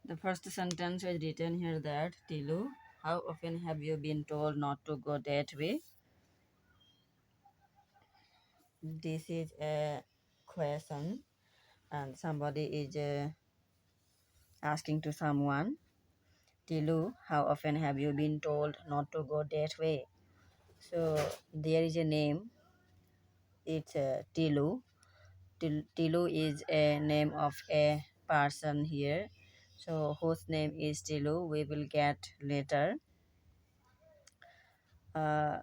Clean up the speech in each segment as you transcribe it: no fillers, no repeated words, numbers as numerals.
The first sentence is written here that Tilu, how often have you been told not to go that way? This is a question, and somebody is asking to someone, Tilu, how often have you been told not to go that way? So there is a name, it's Tilu. Tilu is a name of a person here. So whose name is Tilu, we will get later.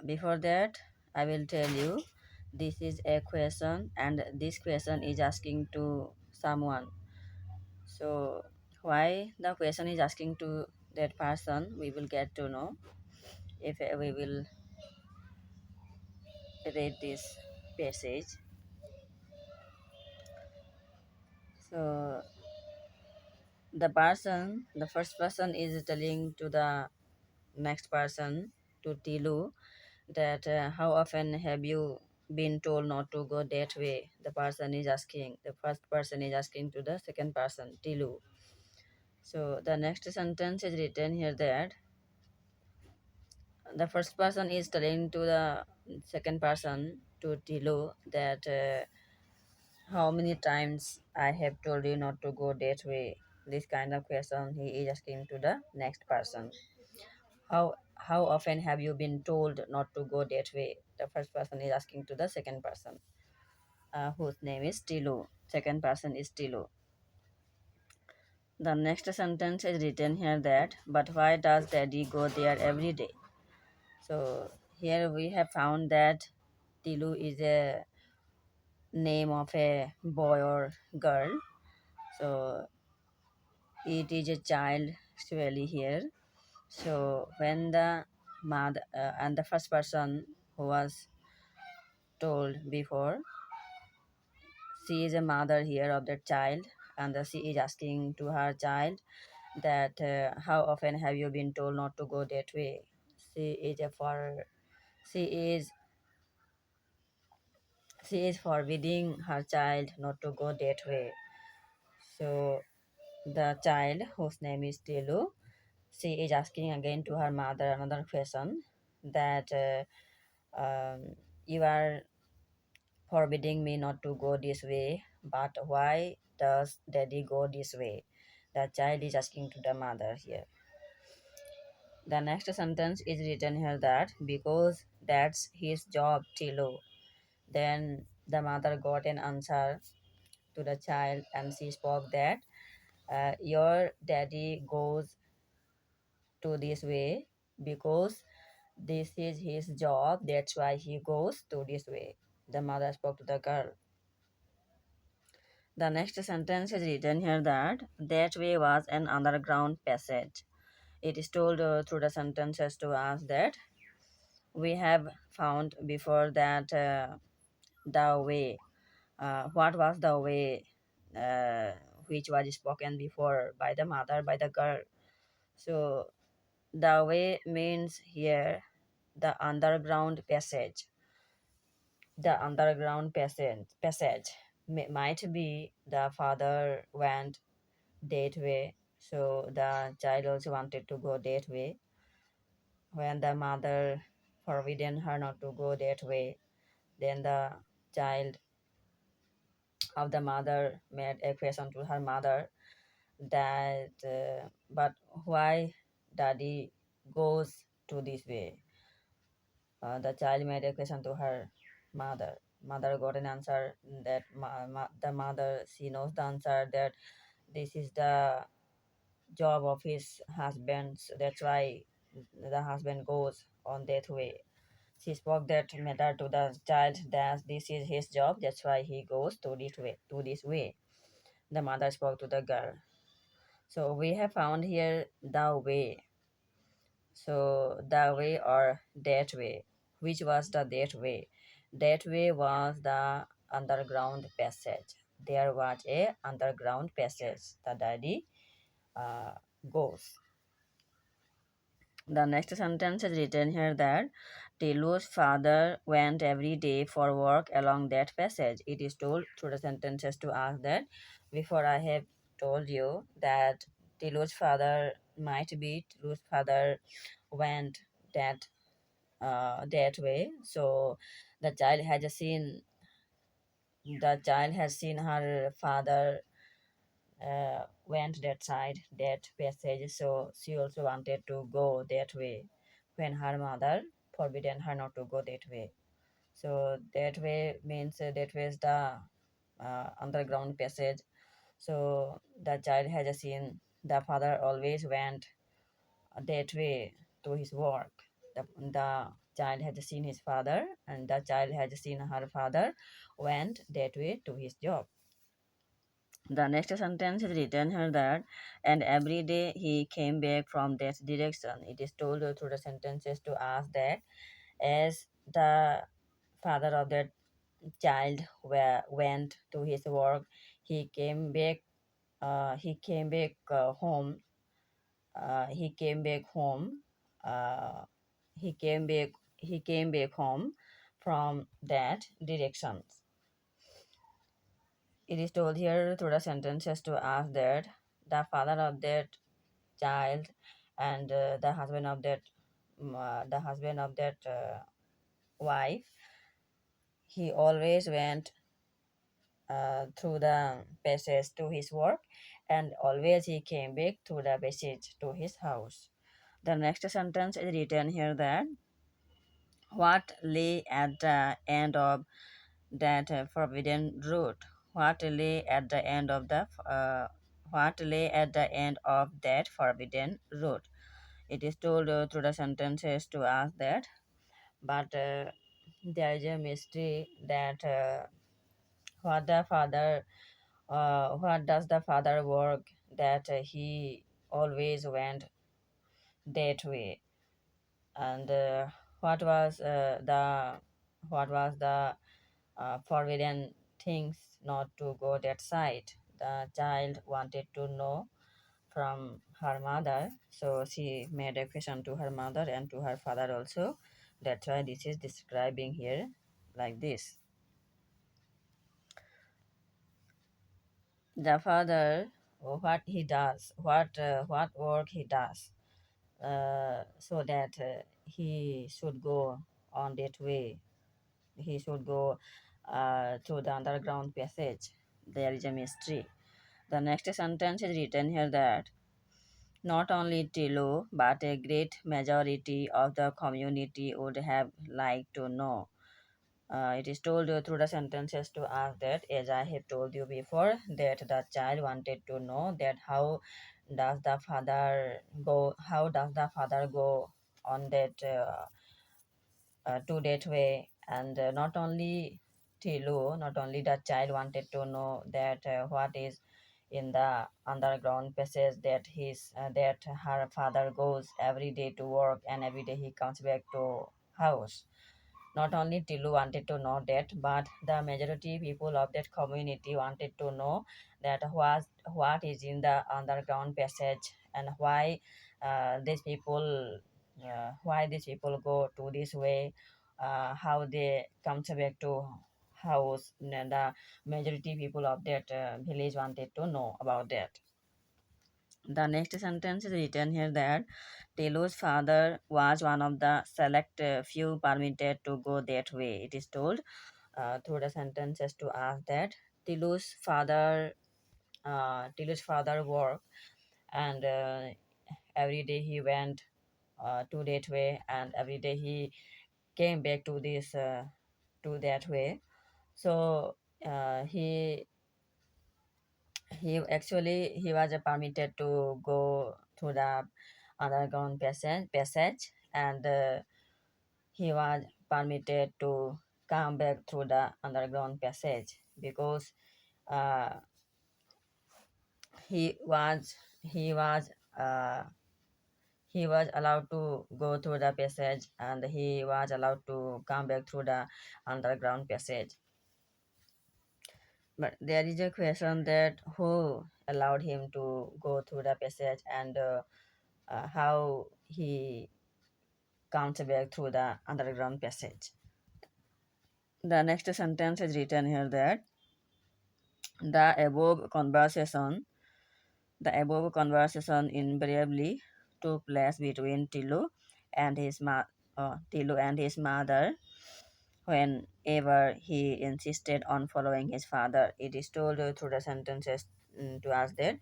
Before that, I will tell you this is a question, and this question is asking to someone. So why the question is asking to that person, we will get to know if we will read this passage. So the first person is telling to the next person, to Tilu, that how often have you been told not to go that way? The person is asking, the first person is asking to the second person, Tilu. So the next sentence is written here that the first person is telling to the second person, to Tilu, that how many times I have told you not to go that way. This kind of question he is asking to the next person. How often have you been told not to go that way? The first person is asking to the second person, whose name is Tilu. Second person is Tilu. The next sentence is written here that, but why does daddy go there every day? So here we have found that Tilu is a name of a boy or girl. So it is a child actually here. So when the mother and the first person who was told before, she is a mother here of the child, and she is asking to her child that how often have you been told not to go that way? She is a for she is she is forbidding her child not to go that way. So the child, whose name is Tilu, she is asking again to her mother another question, that you are forbidding me not to go this way, but why does daddy go this way? The child is asking to the mother here. The next sentence is written here that, because that's his job, Tilu. Then the mother got an answer to the child, and she spoke that your daddy goes to this way because this is his job, that's why he goes to this way. The mother spoke to the girl. The next sentence is written here that way was an underground passage. It is told through the sentences to us that we have found before that the way, what was the way uh, which was spoken before by the mother, by the girl. So the way means here the underground passage. The underground passage might be the father went that way, so the child also wanted to go that way. When the mother forbidden her not to go that way, then the child of the mother made a question to her mother that but why daddy goes to this way. The child made a question to her mother. Mother got an answer that the mother, she knows the answer that this is the job of his husband. So that's why the husband goes on that way. She spoke that matter to the child that this is his job. That's why he goes to this way. To this way, the mother spoke to the girl. So we have found here the way. So the way or that way. Which was the that way? That way was the underground passage. There was a underground passage. The daddy uh, goes. The next sentence is written here that Tilu's father went every day for work along that passage. It is told through the sentences to us that before I have told you that Tilu's father might be Tilu's father went that that way. So the child has seen the child has seen her father went that side, that passage, so she also wanted to go that way when her mother forbidden her not to go that way. So that way means that way is the underground passage. So the child has seen the father always went that way to his work. The child has seen his father, and the child has seen her father went that way to his job. The next sentence is written here that, and every day he came back from that direction. It is told through the sentences to us that as the father of that child went to his work, he came back. He came back home. He came back home. Uh, he came back. He came back home from that direction. It is told here through the sentences to us that the father of that child and the husband of that wife, he always went through the passage to his work, and always he came back through the passage to his house. The next sentence is written here that what lay at the end of that forbidden route, what lay at the end of the what lay at the end of that forbidden route. It is told through the sentences to us that, but there is a mystery that what does the father work that he always went that way, and what was the forbidden things not to go that side. The child wanted to know from her mother, so she made a question to her mother and to her father also. That's why this is describing here like this. The father, what he does, what work he does, so that he should go on that way. He should go to the underground passage. There is a mystery. The next sentence is written here that not only Tilu, but a great majority of the community would have liked to know. It is told through the sentences to us that, as I have told you before, that the child wanted to know that how does the father go on that to that way, and not only the child wanted to know that what is in the underground passage that her father goes every day to work and every day he comes back to house. Not only Tilu wanted to know that, but the majority people of that community wanted to know that what is in the underground passage, and why these people go to this way, how they come back to house. And the majority people of that village wanted to know about that. The next sentence is written here that Telu's father was one of the select few permitted to go that way. It is told through the sentences to us that Tilu's father worked, and every day he went to that way, and every day he came back to that way. So he was permitted to go to the underground passage, and he was permitted to come back through the underground passage because uh, he was he was uh, he was allowed to go through the passage, and he was allowed to come back through the underground passage. But there is a question that who allowed him to go through the passage, and how he comes back through the underground passage. The next sentence is written here that the above conversation The above conversation invariably took place between Tilu and his mother whenever he insisted on following his father. It is told through the sentences to us that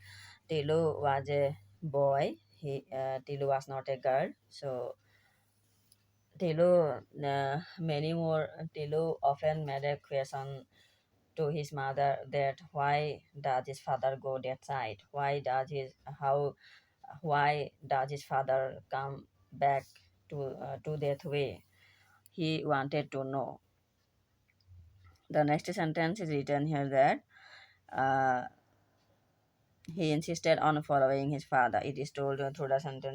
Tilu was a boy. Tilu was not a girl. So Tilu often made a question to his mother that why does his father go that side? Why does his father come back to that way? He wanted to know. The next sentence is written here that uh, he insisted on following his father. It is told through the sentence.